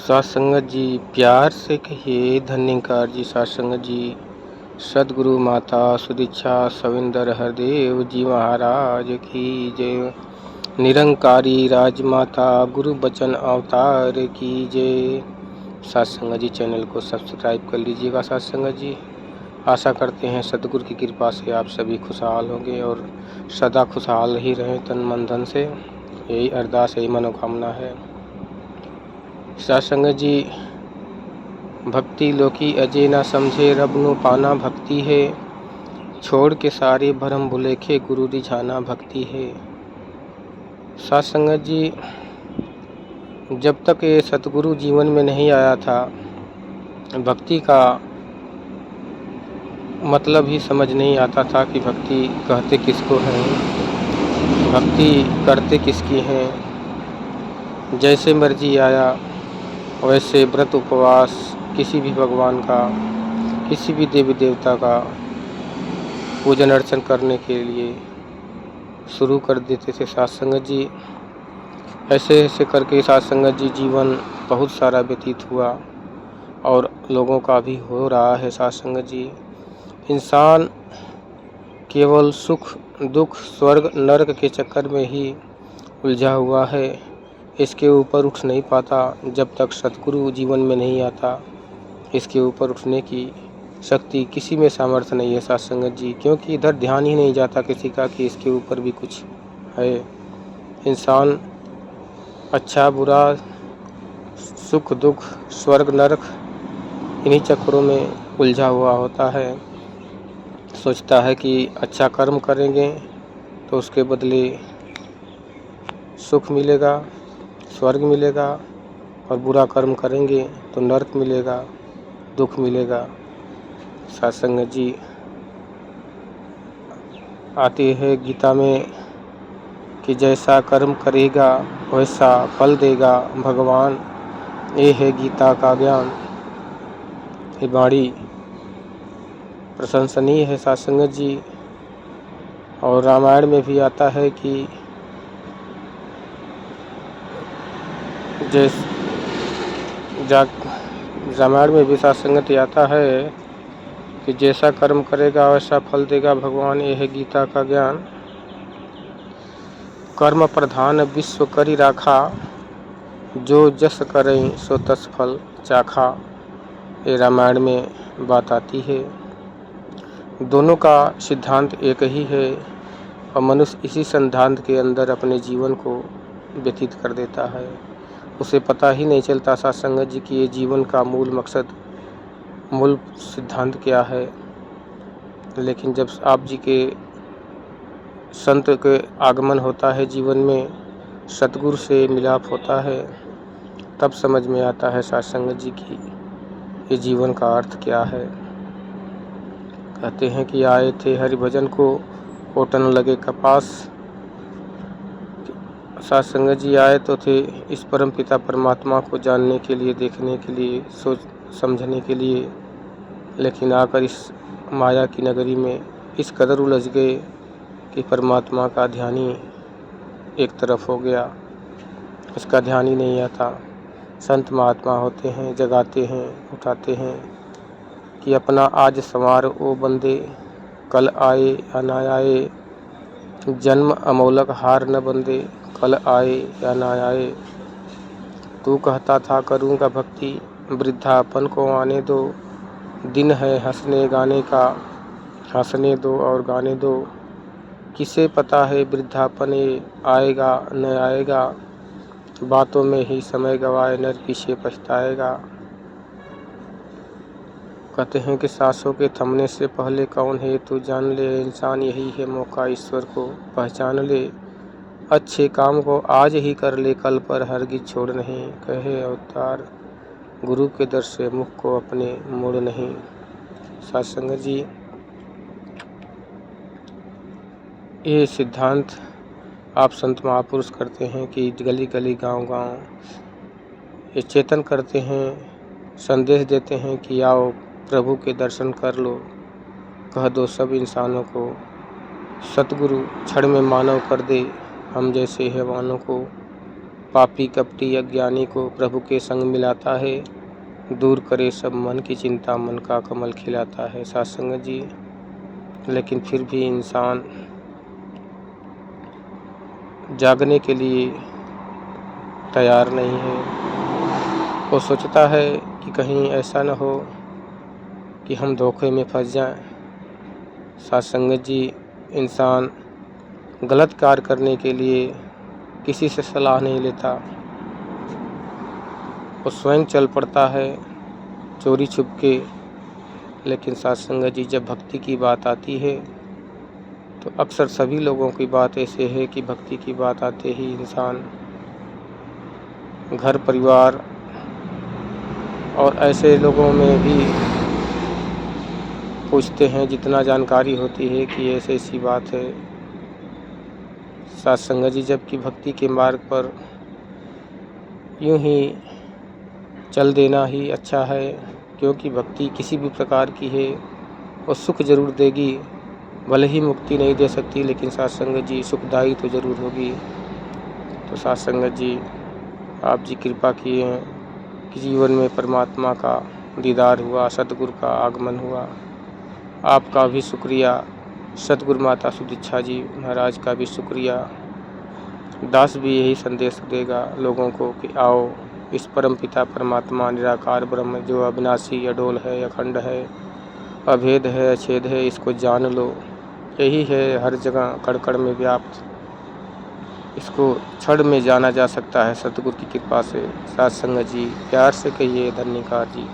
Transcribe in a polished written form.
साथ संगत जी प्यार से कहिए धन्यकार जी। साथ संगत जी सदगुरु माता सुदीक्षा सविंदर हरदेव जी महाराज की जय। निरंकारी राजमाता गुरु बचन अवतार की जय। साथ संगत जी चैनल को सब्सक्राइब कर लीजिएगा। साथ संगत जी आशा करते हैं सदगुरु की कृपा से आप सभी खुशहाल होंगे और सदा खुशहाल ही रहें तन मन धन से। यही अरदास यही मनोकामना है। साथ संगत जी भक्ति लोकी अजय ना समझे रब नु पाना भक्ति है। छोड़ के सारे भरम भुलेखे गुरु रिझाना भक्ति है। साथ संगत जी जब तक ये सतगुरु जीवन में नहीं आया था भक्ति का मतलब ही समझ नहीं आता था कि भक्ति कहते किसको हैं, भक्ति करते किसकी हैं। जैसे मर्जी आया वैसे व्रत उपवास किसी भी भगवान का किसी भी देवी देवता का पूजन अर्चन करने के लिए शुरू कर देते थे साथ संगत जी। ऐसे ऐसे करके साथ संगत जी जीवन बहुत सारा व्यतीत हुआ और लोगों का भी हो रहा है। साथ संगत जी इंसान केवल सुख दुख स्वर्ग नरक के चक्कर में ही उलझा हुआ है। इसके ऊपर उठ नहीं पाता जब तक सतगुरु जीवन में नहीं आता। इसके ऊपर उठने की शक्ति किसी में सामर्थ्य नहीं है साथ संगत जी, क्योंकि इधर ध्यान ही नहीं जाता किसी का कि इसके ऊपर भी कुछ है। इंसान अच्छा बुरा सुख दुख स्वर्ग नरक इन्हीं चक्करों में उलझा हुआ होता है। सोचता है कि अच्छा कर्म करेंगे तो उसके बदले सुख मिलेगा स्वर्ग मिलेगा और बुरा कर्म करेंगे तो नरक मिलेगा दुख मिलेगा। साथ संगत जी आती है गीता में कि जैसा कर्म करेगा वैसा फल देगा भगवान। ये है गीता का ज्ञान। ये वाणी प्रशंसनीय है साथ संगत जी। और रामायण में भी आता है कि रामायण में भी साथ संगत आता है कि जैसा कर्म करेगा वैसा फल देगा भगवान। ये है गीता का ज्ञान। कर्म प्रधान विश्व करी राखा जो जस करें सो तस फल चाखा। ये रामायण में बात आती है। दोनों का सिद्धांत एक ही है और मनुष्य इसी सिद्धांत के अंदर अपने जीवन को व्यतीत कर देता है। उसे पता ही नहीं चलता साथ संगत जी कि ये जीवन का मूल मकसद मूल सिद्धांत क्या है। लेकिन जब आप जी के संत के आगमन होता है जीवन में सतगुरु से मिलाप होता है तब समझ में आता है साथ संगत जी की ये जीवन का अर्थ क्या है। कहते हैं कि आए थे हरि भजन को ओटन लगे कपास। साथ संगत जी आए तो थे इस परम पिता परमात्मा को जानने के लिए देखने के लिए सोच समझने के लिए, लेकिन आकर इस माया की नगरी में इस कदर उलझ गए कि परमात्मा का ध्यान ही एक तरफ हो गया। इसका ध्यान ही नहीं आता। संत महात्मा होते हैं जगाते हैं उठाते हैं कि अपना आज संवार ओ बंदे कल आए या ना आए। जन्म अमोलक हार न बंदे कल आए या ना आए। तू कहता था करूँगा भक्ति वृद्धापन को आने दो। दिन है हंसने गाने का हंसने दो और गाने दो। किसे पता है वृद्धापन ये आएगा न आएगा। बातों में ही समय गवाए नर पीछे पछताएगा। कहते हैं कि सांसों के थमने से पहले कौन है तू जान ले। इंसान यही है मौका ईश्वर को पहचान ले। अच्छे काम को आज ही कर ले कल पर हरगिज छोड़ नहीं। कहे अवतार गुरु के दर से मुख को अपने मोड़ नहीं। साथ संगत जी ये सिद्धांत आप संत महापुरुष करते हैं कि गली गली गांव गांव ये चेतन करते हैं संदेश देते हैं कि आओ प्रभु के दर्शन कर लो। कह दो सब इंसानों को सतगुरु क्षण में मानव कर दे। हम जैसे हैवानों को पापी कपटी अज्ञानी को प्रभु के संग मिलाता है। दूर करे सब मन की चिंता, मन का कमल खिलाता है। साथ संगत जी, लेकिन फिर भी इंसान जागने के लिए तैयार नहीं है। वो सोचता है कि कहीं ऐसा न हो कि हम धोखे में फंस जाएं। साथ संगत जी, इंसान गलत कार्य करने के लिए किसी से सलाह नहीं लेता, वो स्वयं चल पड़ता है चोरी छुप के। लेकिन साथ संगत जी, जब भक्ति की बात आती है तो अक्सर सभी लोगों की बात ऐसे है कि भक्ति की बात आते ही इंसान घर परिवार और ऐसे लोगों में भी पूछते हैं, जितना जानकारी होती है कि ऐसी ऐसी बात है। साथ संगत जी, जबकि भक्ति के मार्ग पर यूं ही चल देना ही अच्छा है, क्योंकि भक्ति किसी भी प्रकार की है वो सुख जरूर देगी, भले ही मुक्ति नहीं दे सकती, लेकिन साथ संगत जी सुखदायी तो ज़रूर होगी। तो साथ संगत जी, आप जी कृपा किए हैं कि जीवन में परमात्मा का दीदार हुआ, सतगुरु का आगमन हुआ। आपका भी शुक्रिया, सतगुरु माता सुदीक्षा जी महाराज का भी शुक्रिया। दास भी यही संदेश देगा लोगों को कि आओ इस परम पिता परमात्मा निराकार ब्रह्म जो अविनाशी अडोल है, अखंड है, अभेद है, अछेद है, इसको जान लो। यही है हर जगह कण कण में व्याप्त, इसको क्षण में जाना जा सकता है सतगुरु की कृपा से। साथ संगत जी, प्यार से कहिए धन्यकार जी।